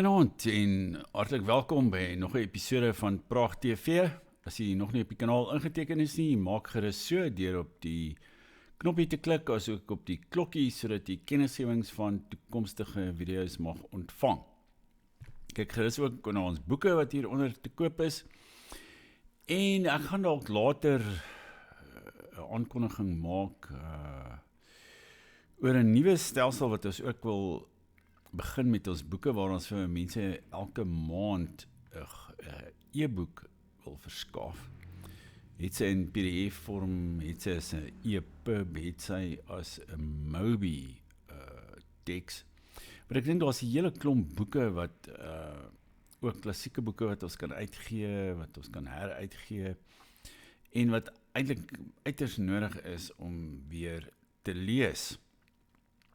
Goeienaand en hartlik welkom by nog 'n episode van Praag TV. As jy nog nie op die kanaal ingeteken is nie, maak gerus so deur op die knoppie te klik, asook op die klokkie sodat jy kennisgewings van toekomstige video's mag ontvang. Kyk gerus ook na ons boeke wat hieronder te koop is. En ek gaan dalk later 'n aankondiging maak oor 'n nuwe stelsel wat ons ook wil begin met ons boeke waar ons vir mense elke maand 'n e-boek wil verskaf. Het sy in PDF vorm, het sy as 'n EPUB, het sy as 'n Mobi teks. Maar ek dink daar's 'n hele klomp boeke wat ook klassieke boeke wat ons kan uitgee, wat ons kan heruitgee en wat eintlik uiters nodig is om weer te lees.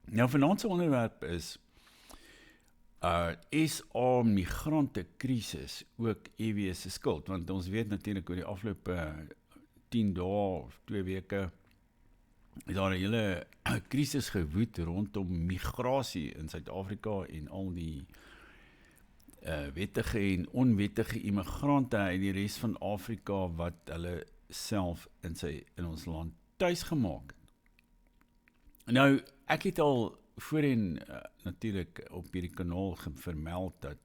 Nou vanaand se onderwerp is SA migrante krisis ook EW se skuld, want ons weet natuurlik oor die afgelope 10 dae of 2 weke is daar 'n hele krisis gewoed rondom migrasie in Suid-Afrika en al die wettige en onwettige immigrante uit die res van Afrika wat hulle self in ons land tuis gemaak het. Nou, ek het al voorheen natuurlik op hierdie kanaal vermeld dat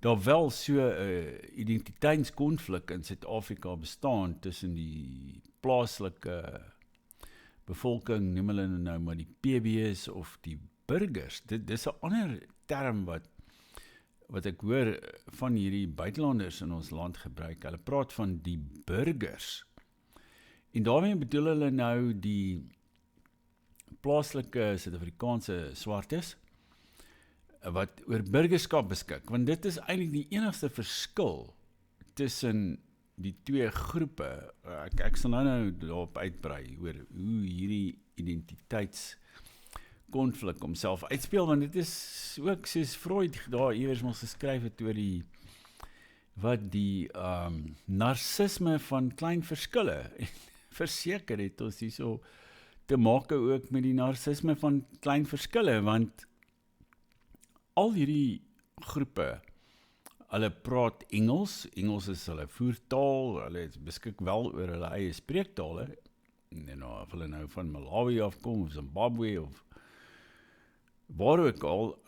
daar wel so 'n identiteitskonflik in Suid-Afrika bestaan tussen die plaaslike bevolking, noem hulle nou maar die PB's of die burgers. Dis 'n ander term wat ek hoor van hierdie buitelanders in ons land gebruik. Hulle praat van die burgers. En daarmee bedoel hulle nou die plaaslike Suid-Afrikaanse swartes wat oor burgerskap beskik, want dit is eintlik die enigste verskil tussen die twee groepe. Ek sal nou daarop uitbrei oor hoe hierdie identiteitskonflik homself uitspeel, want dit is ook soos Freud daar iewers mos geskryf het oor die narcisme van klein verskille. Verseker het ons hierso te maak ook met die narcisme van klein verskille, want al hierdie groepe, hulle praat Engels is hulle voertaal, hulle beskik wel oor hulle eie spreektale, en of hulle nou van Malawi afkom, of Zimbabwe, of waar ook al,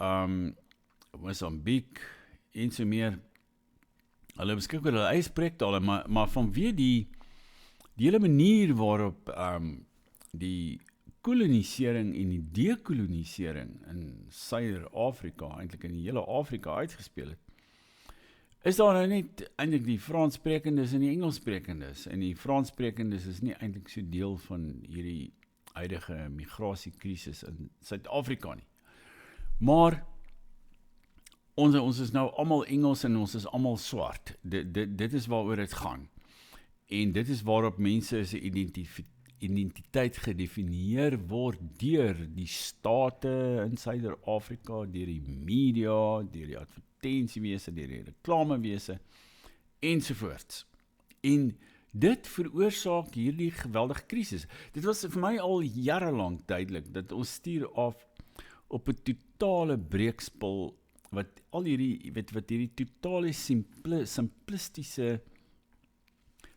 Mozambique, en so meer, hulle beskik oor hulle eie spreektale, maar vanweë die hele manier waarop die kolonisering en die dekolonisering in Suider-Afrika, eintlik in die hele Afrika uitgespeel het, is daar nou net eintlik die Franssprekendes en die Engelssprekendes, en die Franssprekendes is nie eintlik so deel van hierdie huidige migrasiekrisis in Suid-Afrika nie. Maar ons is nou almal Engels en ons is almal swart. Dit is waaroor dit gaan. En dit is waarop mense se identiteit gedefinieer word deur die state in Suider-Afrika, deur die media, deur die advertensiewese, deur die reklamewese ensovoorts. En dit veroorsaak hierdie geweldige krisis. Dit was vir my al jare lank duidelik dat ons stuur af op 'n totale breekspil wat al hierdie totale simplistiese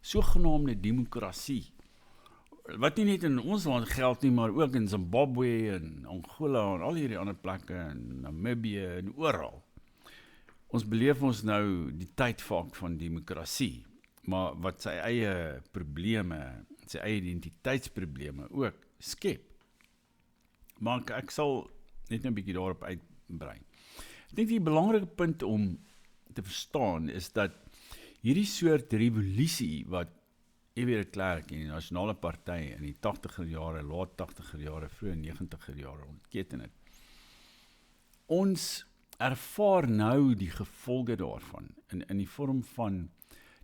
sogenaamde demokrasie, wat nie net in ons land geld nie, maar ook in Zimbabwe en Angola en al hierdie ander plekke en Namibië en oral. Ons beleef ons nou die tydvak van demokrasie, maar wat sy eie probleme, sy eie identiteitsprobleme ook skep. Maar ek sal net 'n bietjie daarop uitbrei. Ek dink die belangrike punt om te verstaan is dat hierdie soort revolusie wat EW de Klerk en die Nasionale Party in die 80er jare, laat 80er jare, vroeë 90er jare ontketen het. Ons ervaar nou die gevolge daarvan in die vorm van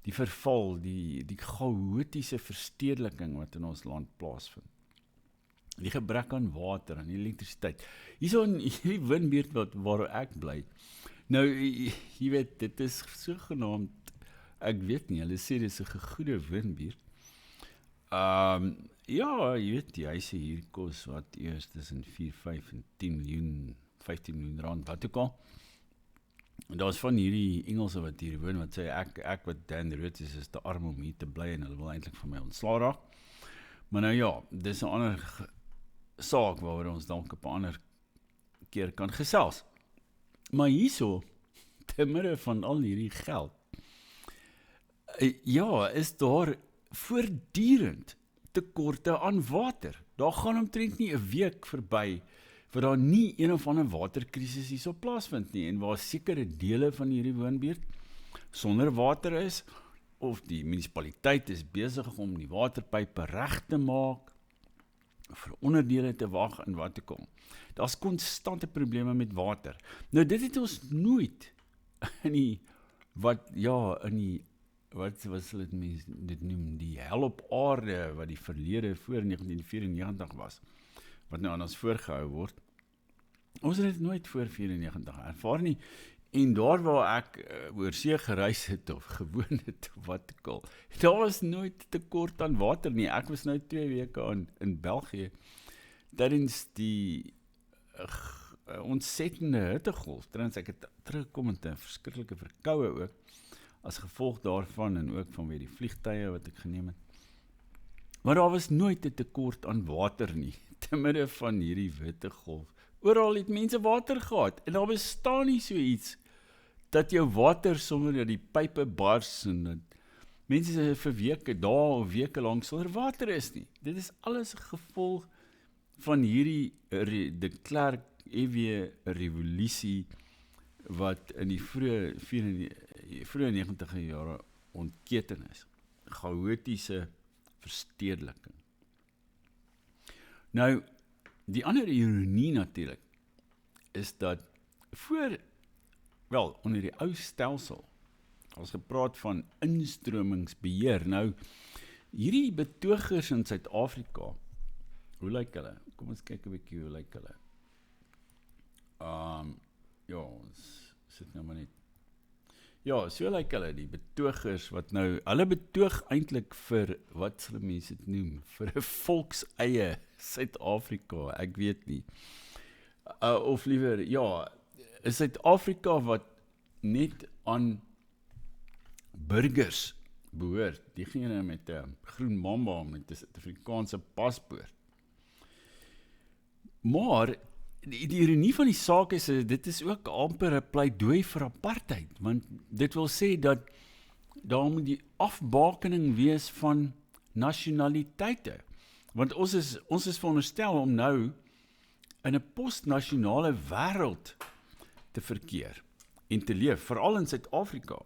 die verval, die chaotiese verstedeliking wat in ons land plaasvind. Die gebrek aan water en elektrisiteit. Hierso in hierdie windbuurt waar ek bly. Nou, jy weet, dit is sogenaamd, ek weet nie, hulle sê dit is 'n gegoede windbuurt. Ja, jy weet, die huise hier kos wat eers tussen 4, 5 en 10 miljoen, 15 miljoen rand, wat ook al. En daar's van hierdie Engelse wat hier woon, wat sê, ek wat Dan Rhodes is te arm om hier te bly, en hulle wil eintlik van my ontslaa raak. Maar nou ja, dis 'n ander saak waaroor ons dalk op 'n ander keer kan gesels. Maar hierso, te midde van al hierdie geld, ja, is daar voortdurend tekorte aan water. Daar gaan omtrent nie 'n week verby waar daar nie een of ander waterkrisis hierso plaasvind nie, en waar sekere dele van hierdie woonbuurt sonder water is, of die munisipaliteit is besig om die waterpype reg te maak, vir onderdele te wag en wat te kom. Daar's konstante probleme met water. Nou dit het ons nooit in die, wat sal dit noem, die hel op aarde, wat die verlede voor 1994 was, wat nou aan ons voorgehou word. Ons het dit nooit voor 94 ervaar nie, en daar waar ek oor see gereis het, of gewoon het, of wat ek al, daar was nooit tekort aan water nie. Ek was nou 2 weke in België, tydens die ontsettende hittegolf, trouwens ek het teruggekom met 'n verskriklike verkoue ook, as gevolg daarvan, en ook vanweë die vliegtye wat ek geneem het. Maar daar was nooit 'n tekort aan water nie, te midde van hierdie hittegolf. Oral het mense water gehad, en daar bestaan nie so iets, dat jou water sommer dat die pype bars, en dat mense vir weke, dae of weke lank sonder water is nie. Dit is alles 'n gevolg van hierdie de Klerk EW revolusie, wat in die vroeë 90e jare ontketen is. Chaotiese verstedeliking. Nou, die ander ironie natuurlik, is dat onder die ou stelsel, ons gepraat van instromingsbeheer. Nou, hierdie betogers in Suid-Afrika, hoe lyk hulle? Kom ons kyk 'n bietjie, hoe lyk hulle? Ons sit nou maar net. Ja, so lyk hulle, die betogers, wat nou, hulle betoog eintlik vir, wat sal mense dit noem, vir 'n volkseie Suid-Afrika, ek weet nie. Of liewer, ja, is Suid-Afrika wat net aan burgers behoort, diegene met 'n groen mamba, met 'n Suid-Afrikaanse paspoort. Maar, die ironie van die saak is, dit is ook amper 'n pleidooi vir apartheid, want dit wil sê dat daar moet die afbakening wees van nasionaliteite. Want ons is veronderstel om nou in 'n postnasionale wêreld te verkeer en te leef, veral in Suid-Afrika.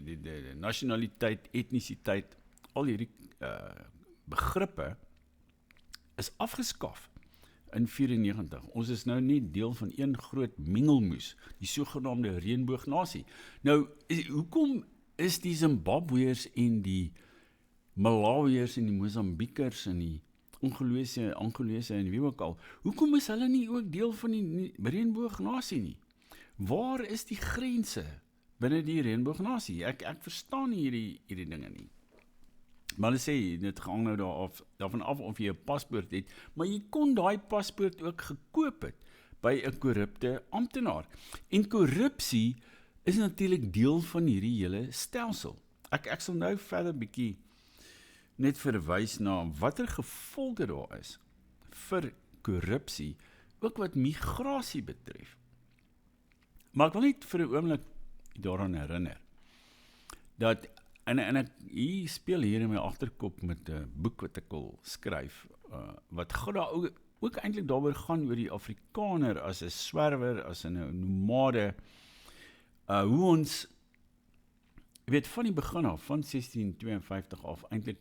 Die nasionaliteit, etnisiteit, al hierdie begrippe is afgeskaf in 94. Ons is nou nie deel van een groot mengelmoes, die sogenaamde reënboognasie. Nou, hoekom is die Zimbabweërs en die Malawiërs en die Mosambikers en die Angolese en wie ook al, hoekom is hulle nie ook deel van die reënboognasie nie? Waar is die grense binne die reënboognasie? Ek verstaan nie hierdie dinge nie. Maar hulle sê, dit hang nou daarvan af of jy 'n paspoort het, maar jy kon daai paspoort ook gekoop het by 'n korrupte amptenaar. En korrupsie is natuurlik deel van hierdie hele stelsel. Ek sal nou verder bietjie net verwys na watter gevolge daar is vir korrupsie, ook wat migrasie betref. Maar ek wil net vir 'n oomblik daaraan herinner, dat, en ek hier speel hier in my agterkop met 'n boek wat ek wil skryf, wat gaan daar ook eintlik daaroor gaan oor die Afrikaner as 'n swerwer, as 'n nomade, hoe ons, weet, van die begin af, van 1652 af, eintlik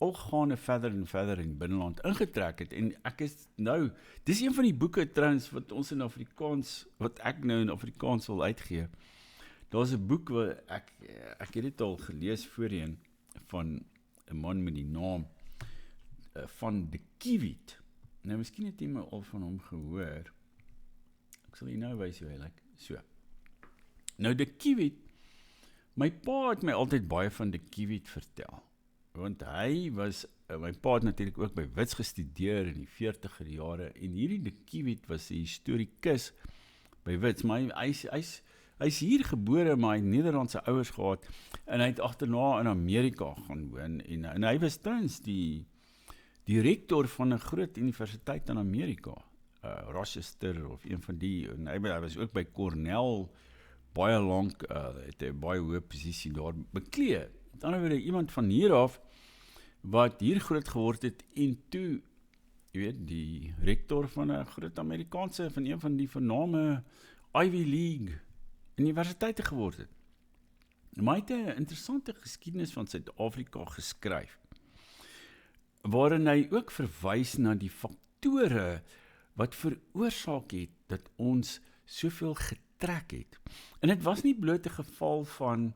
al gaande verder en verder in binneland ingetrek het, en ek is nou, dis een van die boeke trouwens, wat ons in Afrikaans, wat ek nou in Afrikaans wil uitgee. Daar's 'n boek wat ek het dit al gelees voorheen, van 'n man met die naam van de Kiewiet. Nou, miskien het jy my al van hom gehoor. Ek sal jy nou wys hoe hy lyk. So. Nou, de Kiewiet, my pa het my altyd baie van de Kiewiet vertel. Want hy was, my pa het natuurlik ook by Wits gestudeer in die 40er jare, en hierdie de Kiewiet was 'n historikus by Wits, maar Hy's hier gebore, maar hy het Nederlandse ouers gehad, en hy het agterna in Amerika gaan woon, en hy was trouwens die rektor van 'n groot universiteit in Amerika, Rochester of een van die, en hy was ook by Cornell baie lank, het 'n baie hoë posisie daar beklee. Met ander woorde, iemand van hier af, wat hier groot geword het, en toe, jy weet, die rektor van 'n groot Amerikaanse, van een van die vername Ivy League universiteite geword het. Maar hy het 'n interessante geskiedenis van Suid-Afrika geskryf, waarin hy ook verwys na die faktore wat veroorsaak het dat ons soveel getrek het. En dit was nie bloot 'n geval van,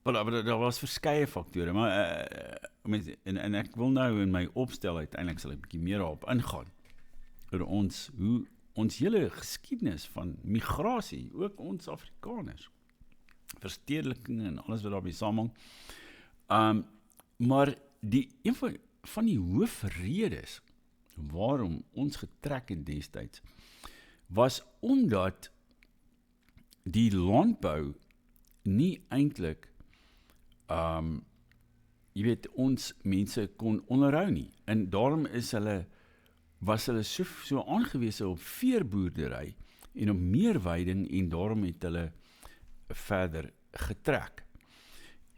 daar was verskeie faktore, maar en ek wil nou in my opstel uiteindelik sal ek 'n bietjie meer daarop ingaan oor hoe ons hele geskiedenis van migrasie, ook ons Afrikaners, verstedeliking en alles wat daarmee saamhang. Maar een van die hoofredes waarom ons getrek het destyds, was omdat die landbou nie eintlik jy weet, ons mense kon onderhou nie, en daarom was hulle so aangewese op veerboerdery en op meerweiding, en daarom het hulle verder getrek.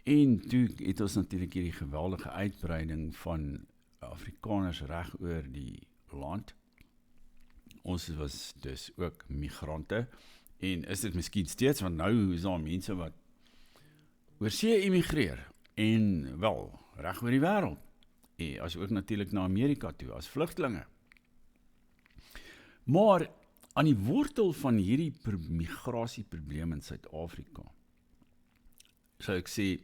En toe het ons natuurlik hierdie geweldige uitbreiding van Afrikaners reg oor die land. Ons was dus ook migrante, en is dit miskien steeds, want nou is daar mense wat oor see emigreer, en wel, reg oor die wêreld, as ook natuurlik na Amerika toe, as vlugtelinge. Maar aan die wortel van hierdie migrasieprobleem in Suid-Afrika, sou ek sê,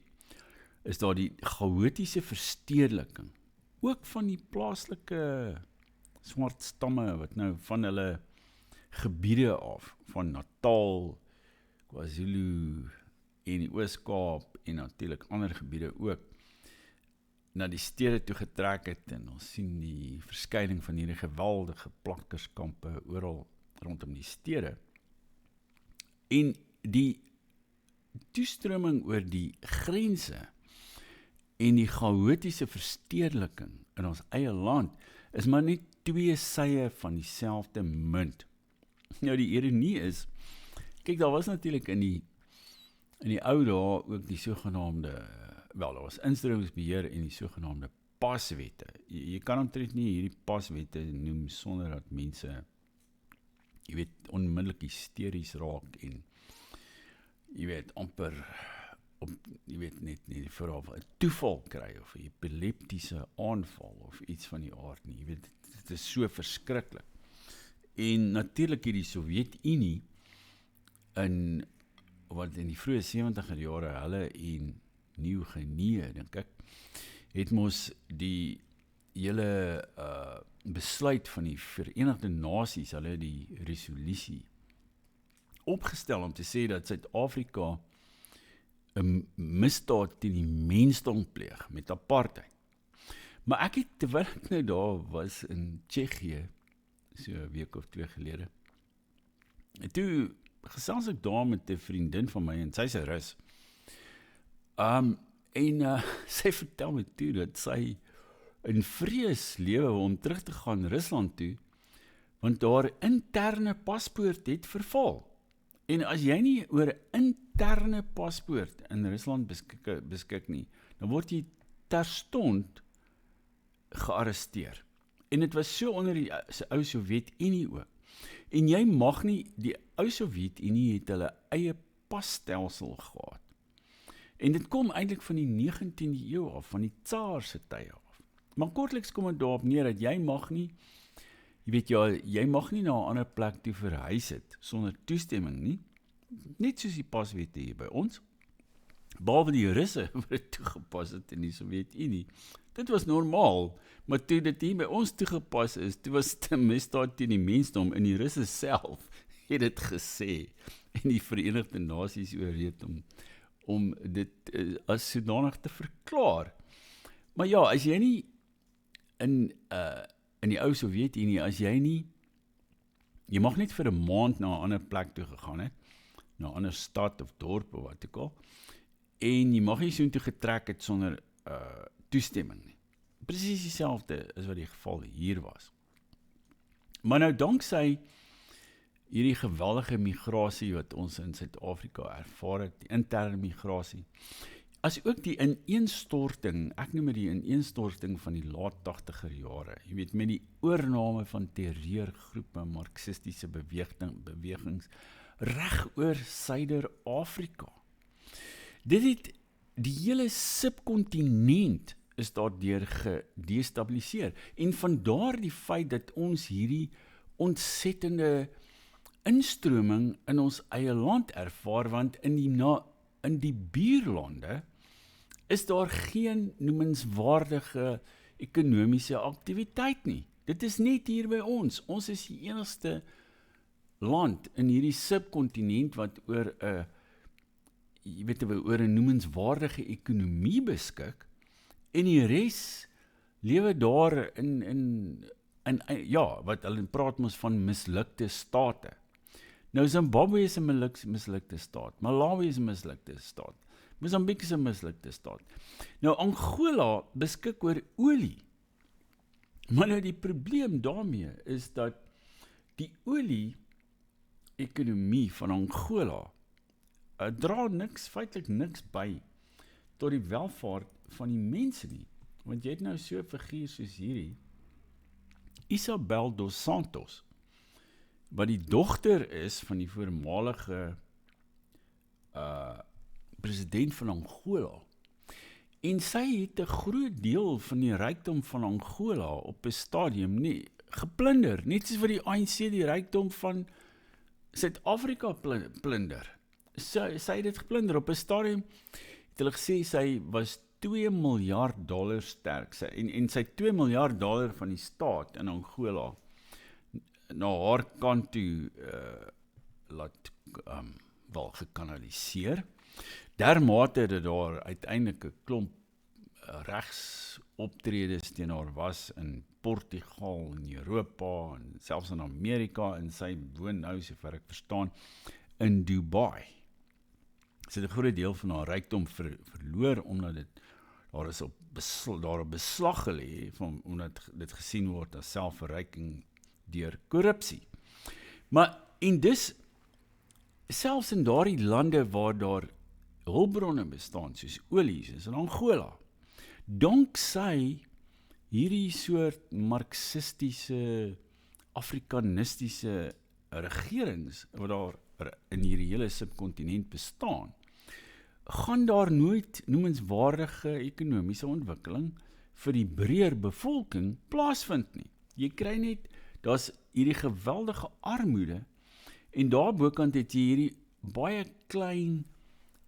is daar die chaotiese verstedeliking, ook van die plaaslike swart stamme, wat nou van hulle gebiede af, van Natal, KwaZulu, en die Oos-Kaap, en natuurlik ander gebiede ook, na die stede toe getrek het, en ons sien die verskeiding van hierdie geweldige plakkerskampe oral rondom die stede, en die toestroming oor die grense, en die chaotiese verstedeliking in ons eie land, is maar net twee sye van dieselfde munt. Nou die ironie is, kyk, daar was natuurlik in die ou dae ook die sogenaamde, daar was instruksiesbeheer en die sogenaamde paswette. Jy kan omtrent nie hierdie paswette noem sonder dat mense, jy weet, onmiddellik hysteries raak, en jy weet, amper jy weet net nie, vooral 'n toeval kry, of 'n epileptiese aanval, of iets van die aard nie, jy weet, dit is so verskriklik. En natuurlik hierdie Sowjetunie, wat in die vroeë 70er jare, hulle en Nieu-Guinea, dink ek, het mos die hele besluit van die Verenigde Nasies, hulle die resolusie opgestel om te sê dat Suid-Afrika 'n misdaad teen die mensdom pleeg met apartheid. Maar ek het, terwyl ek nou daar was in Tsjechië, so 'n week of 2 gelede, en toe gesels ek daar met 'n vriendin van my, en sy's 'n Rus, sy vertel my toe dat sy in vrees lewe om terug te gaan Rusland toe, want haar interne paspoort het verval. En as jy nie oor 'n interne paspoort in Rusland beskik nie, dan word jy terstond gearresteer. En dit was so onder die ou Sowjetunie ook. En jy mag nie, die ou Sowjetunie het hulle eie passtelsel gehad. En dit kom eintlik van die 19de eeu af, van die Tsaar se tye af. Maar kortliks kom dit daarop neer dat jy mag nie, jy weet ja, jy mag nie na 'n ander plek toe verhuis het sonder toestemming nie. Net soos die paswette hier by ons. Behalwe die Russe wat dit toegepas het in die Sowjetunie. Dit was normaal, maar toe dit hier by ons toegepas is, toe was dit 'n misdaad teen die mensdom, en die Russe self het dit gesê, en die Verenigde Nasies oorreed om dit as sodanig te verklaar. Maar ja, as jy nie in die ou Sowjetunie, as jy mag net vir 'n maand na 'n ander plek toe gegaan het, na 'n ander stad of dorp of wat ook al, en jy mag nie soontoe getrek het sonder toestemming nie. Presies dieselfde is wat die geval hier was. Maar nou danksy hierdie geweldige migrasie wat ons in Suid-Afrika ervaar het, die interne migrasie, as ook die ineenstorting, ek noem die ineenstorting van die laat 80er jare, jy weet, met die oorname van terreurgroepe, marxistiese bewegings, reg oor Suider-Afrika. Dit het die hele subkontinent is daardeur gedestabiliseer. En vandaar die feit dat ons hierdie ontsettende instroming in ons eie land ervaar, want in die buurlande is daar geen noemenswaardige ekonomiese aktiwiteit nie. Dit is net hier by ons. Ons is die enigste land in hierdie subkontinent wat oor 'n noemenswaardige ekonomie beskik, en die res lewe daar in wat hulle praat ons van mislukte state. Nou Zimbabwe is 'n mislukte staat, Malawi is 'n mislukte staat, Mozambique is 'n mislukte staat. Nou Angola beskik oor olie. Maar nou die probleem daarmee is dat die olie-ekonomie van Angola dra feitlik niks by tot die welvaart van die mense nie. Want jy het nou so 'n figuur soos hierdie, Isabel dos Santos, wat die dogter is van die voormalige president van Angola. En sy het 'n groot deel van die rykdom van Angola op 'n stadium geplunder, net soos wat die ANC die rykdom van Suid-Afrika plunder. Sy het dit geplunder op 'n stadium, het hulle gesê sy was $2 miljard sterk, en sy $2 miljard van die staat in Angola na haar kant toe laat gekanaliseer. Dermate dat daar uiteindelik 'n klomp regsoptredes teen haar was in Portugal, in Europa, en selfs in Amerika, en sy woon nou, sover ek verstaan, in Dubai. Sy het 'n groot deel van haar rykdom verloor, omdat daar op beslag gelê, omdat dit gesien word as selfverryking deur korrupsie. En dis, selfs in daardie lande waar daar hulpbronne bestaan, soos olie, soos in Angola, danksy hierdie soort marxistiese, afrikanistiese regerings, wat daar in hierdie hele subkontinent bestaan, gaan daar nooit noemenswaardige ekonomiese ontwikkeling vir die breër bevolking plaasvind nie. Jy kry net, daar's hierdie geweldige armoede, en daarbokant het jy hierdie baie klein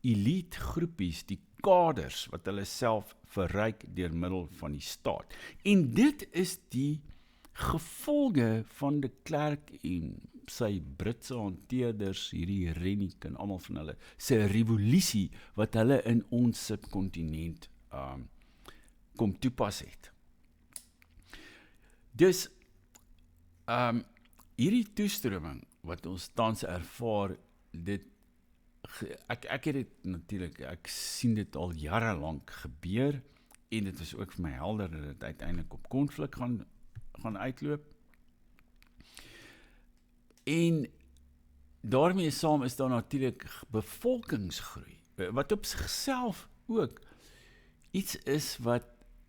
elite groepies, die kaders, wat hulle self verryk deur middel van die staat. En dit is die gevolge van de Klerk en sy Britse hanteerders, hierdie Rennick en almal van hulle, sy revolusie wat hulle in ons subkontinent kom toepas het. Dus hierdie toestroming wat ons tans ervaar, ek het dit natuurlik, ek sien dit al jare lank gebeur, en dit is ook vir my helder dat dit uiteindelik op konflik gaan uitloop. En daarmee saam is daar natuurlik bevolkingsgroei, wat op sigself ook iets is wat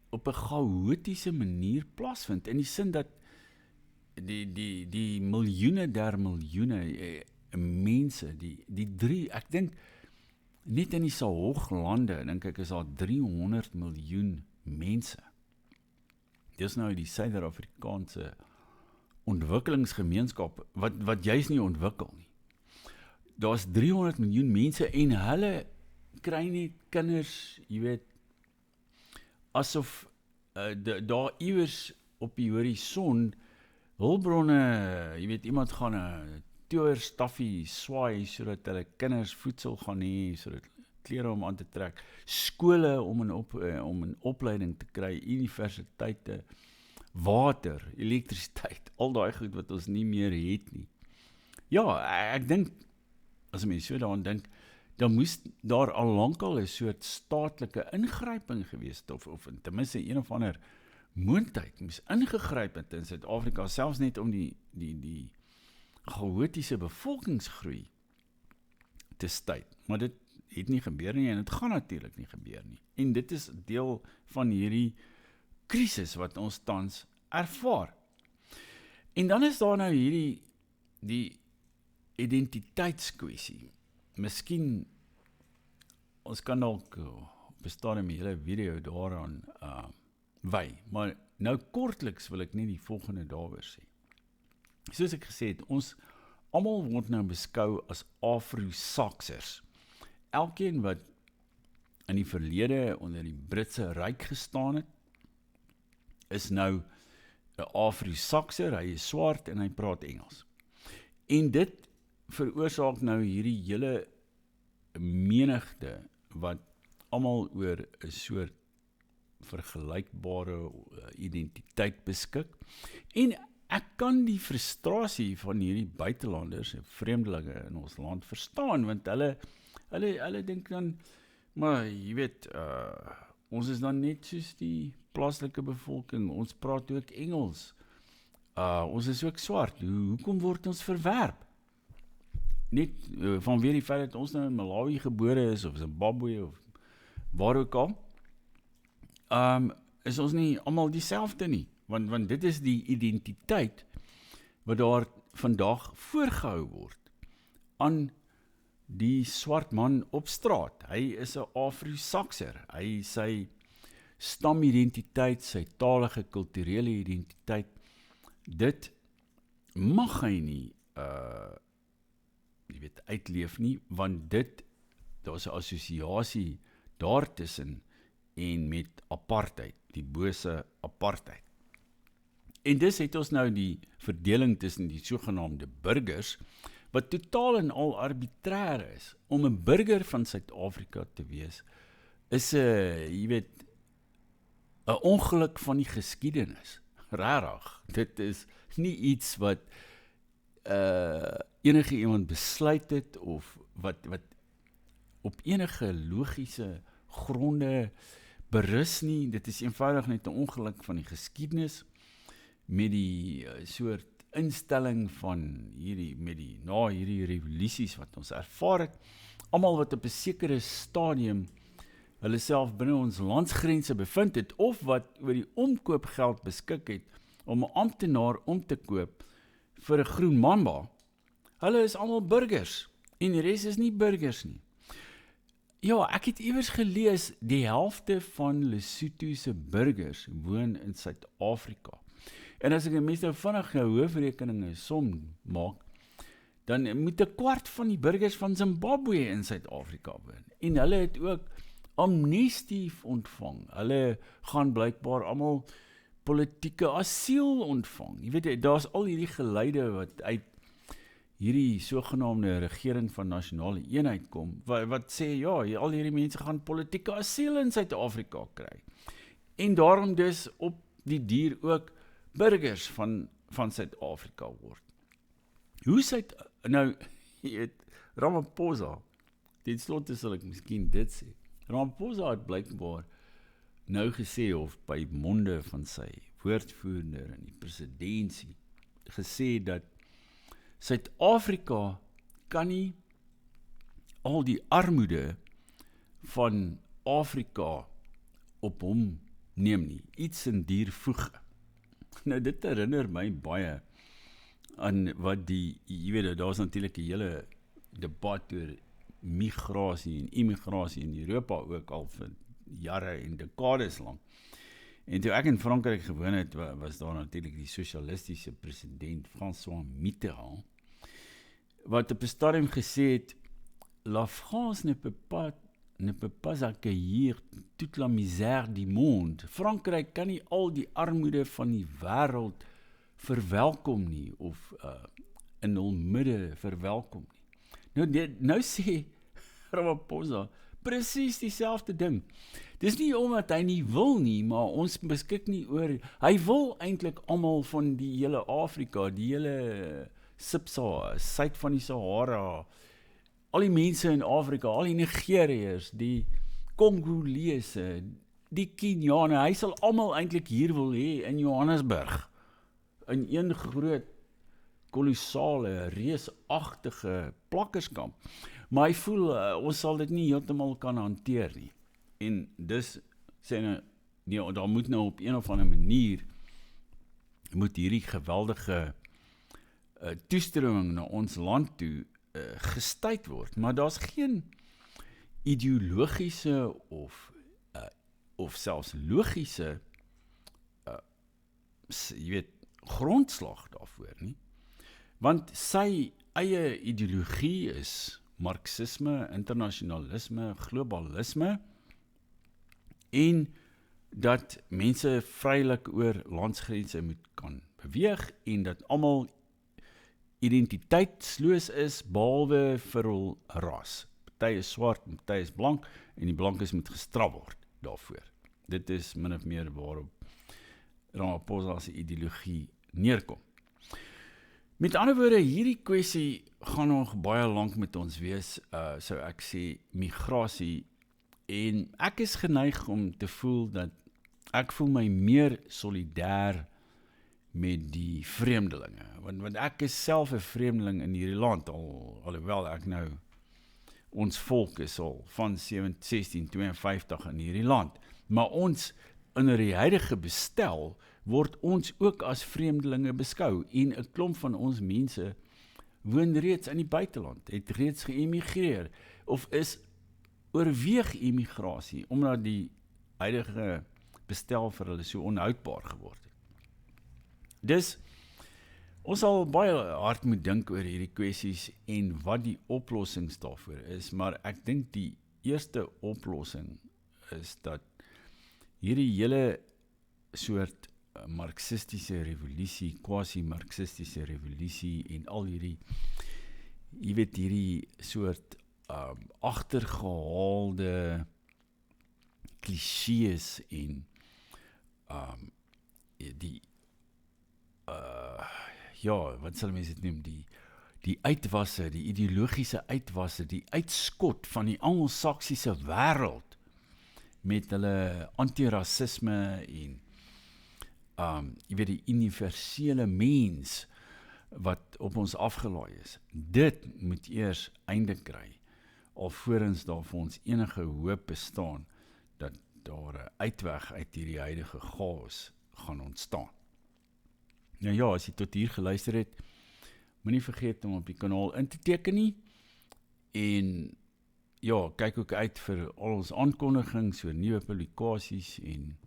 op 'n chaotiese manier plaasvind, in die sin dat die miljoene der miljoene mense, die drie, ek dink, net in die Sahoglande, dink ek is daar 300 miljoen mense. Dit is nou die Suider-Afrikaanse ontwikkelingsgemeenskap, wat juist nie ontwikkel nie. Daar's 300 miljoen mense, en hulle kry net kinders, jy weet, asof daar iewers op die horison hulpbronne, jy weet, iemand gaan 'n towerstaffie swaai, sodat hulle kinders voedsel gaan hê, sodat klere om aan te trek, skole om 'n opleiding te kry, universiteite, water, elektrisiteit, al daai goed wat ons nie meer het nie. Ja, ek dink as mens so daaraan dink, dan moes daar al lankal 'n soort staatlike ingryping gewees het, of ten minste een of ander moontlikheid moes ingegryp het in Suid-Afrika, selfs net om die chaotiese bevolkingsgroei te stuit. Maar dit het nie gebeur nie, en dit gaan natuurlik nie gebeur nie. En dit is deel van hierdie krisis wat ons tans ervaar. En dan is daar nou die identiteitskwessie. Miskien, ons kan dalk bestaan in 'n hele video daaraan wy, maar nou kortliks wil ek net die volgende daaroor sê. Soos ek gesê het, ons almal word nou beskou as Afro-Saksers. Elkeen wat in die verlede onder die Britse Ryk gestaan het, is nou 'n Afro-Sakser, hy is swart en hy praat Engels. En dit veroorsaak nou hierdie hele menigte wat almal oor 'n soort vergelykbare identiteit beskik. En ek kan die frustrasie van hierdie buitelanders en vreemdelinge in ons land verstaan, want hulle dink dan, maar jy weet, ons is dan net soos die plaaslike bevolking, ons praat ook Engels, ons is ook swart, hoekom word ons verwerp? Net vanweer die feit dat ons nou in Malawi gebore is, of Zimbabwe, of waar ook al, is ons nie almal dieselfde nie, want dit is die identiteit wat daar vandag voorgehou word aan die swart man op straat. Hy is 'n Afro-Sakser, hy sy stamidentiteit, sy talige, kulturele identiteit, dit mag hy nie uitleef nie, want daar is 'n assosiasie daartussen en met apartheid, die bose apartheid. En dis het ons nou die verdeling tussen die sogenaamde burgers, wat totaal en al arbitrair is. Om 'n burger van Suid-Afrika te wees, is 'n ongeluk van die geskiedenis. Rarig. Dit is nie iets wat enige iemand besluit het, of wat op enige logiese gronde berus nie. Dit is eenvoudig net 'n ongeluk van die geskiedenis, met die soort instelling van hierdie revolusies wat ons ervaar het. Almal wat op 'n sekere stadium hulle self binne ons landsgrense bevind het, of wat oor die omkoopgeld beskik het om 'n amptenaar om te koop vir 'n groen mamba, hulle is almal burgers, en die res is nie burgers nie. Ja, ek het iewers gelees, die helfte van Lesotho se burgers woon in Suid-Afrika. En as ek 'n mens nou vinnig 'n hoofrekening som maak, dan moet 1/4 van die burgers van Zimbabwe in Suid-Afrika woon. En hulle het ook amnestie ontvang. Hulle gaan blykbaar almal politieke asiel ontvang. Jy weet, daar's al hierdie geluide wat uit hierdie sogenaamde regering van nasionale eenheid kom, wat sê, ja, al hierdie mense gaan politieke asiel in Suid-Afrika kry. En daarom dus op die duur ook burgers van Suid-Afrika word. Hoe nou, jy weet, Ramaphosa, ten slotte sal ek miskien dit sê, Ramaphosa het blykbaar nou gesê, of by monde van sy woordvoerder in die presidentsie, gesê dat Suid-Afrika kan nie al die armoede van Afrika op hom neem nie, iets in dier voeg. Nou dit herinner my baie aan wat jy weet, daar is natuurlik 'n hele debat oor migrasie en immigrasie in Europa ook al vir jare en dekades lang. En toe ek in Frankryk gewoon het, was daar natuurlik die sosialistiese president François Mitterrand, wat op 'n stadium gesê het, La France ne peut pas accueillir toute la misère du monde. Frankryk kan nie al die armoede van die wêreld verwelkom nie, of in hul midde verwelkom nie. Nou sê Ramaphosa presies dieselfde ding. Dis nie omdat hy nie wil nie, maar ons beskik nie oor, hy wil eintlik almal van die hele Afrika, die hele suid van die Sahara, al die mense in Afrika, al die Nigeriërs, die Congolese, die Keniane, hy sal almal eintlik hier wil hê in Johannesburg, in een groot, kolossale, reusagtige plakkerskamp. Maar hy voel, ons sal dit nie heeltemal kan hanteer nie. En dus sê nou, nee, daar moet nou op een of ander manier, moet hierdie geweldige toestroming na ons land toe gestuit word. Maar daar's geen ideologiese of selfs logiese jy weet, grondslag daarvoor nie. Want sy eie ideologie is marxisme, internasionalisme, globalisme en dat mense vrylik oor landsgrense moet kan beweeg en dat almal identiteitsloos is behalwe vir hul ras. Party is swart, party is blank en die blankes moet gestraf word daarvoor. Dit is min of meer waarop Ramaphosa se ideologie neerkom. Met ander woorde, hierdie kwessie gaan nog baie lank met ons wees, sou ek sê, migrasie, en ek is geneig om te voel dat ek voel my meer solidêr met die vreemdelinge, want ek is self 'n vreemdeling in hierdie land, alhoewel ek nou, ons volk is al van 1652 in hierdie land, maar ons, in die huidige bestel, word ons ook as vreemdelinge beskou, en 'n klomp van ons mense woon reeds in die buiteland, het reeds geëmigreer, of is oorweeg emigrasie, omdat die huidige bestel vir hulle so onhoudbaar geword het. Dus, ons sal baie hard moet dink oor hierdie kwessies en wat die oplossings daarvoor is, maar ek dink die eerste oplossing is dat hierdie hele soort marxistiese revolusie, quasi-marxistiese revolusie en al hierdie, jy weet, hierdie soort agtergehaalde klisjées en die ja, wat sal mense dit noem, die uitwasse, die ideologiese uitwasse, die uitskot van die Anglo-Saksiese wêreld met hulle anti-rassisme en jy weet, die universele mens wat op ons afgelaai is. Dit moet eers einde kry, alvorens daar vir ons enige hoop bestaan dat daar 'n uitweg uit hierdie huidige chaos gaan ontstaan. Nou ja, as jy tot hier geluister het, moenie vergeet om op die kanaal in te teken nie, en ja, kyk ook uit vir al ons aankondigings oor nuwe publikasies en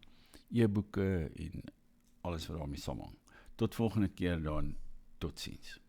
e-boeke en alles wat daarmee saamhang. Tot volgende keer dan, totsiens.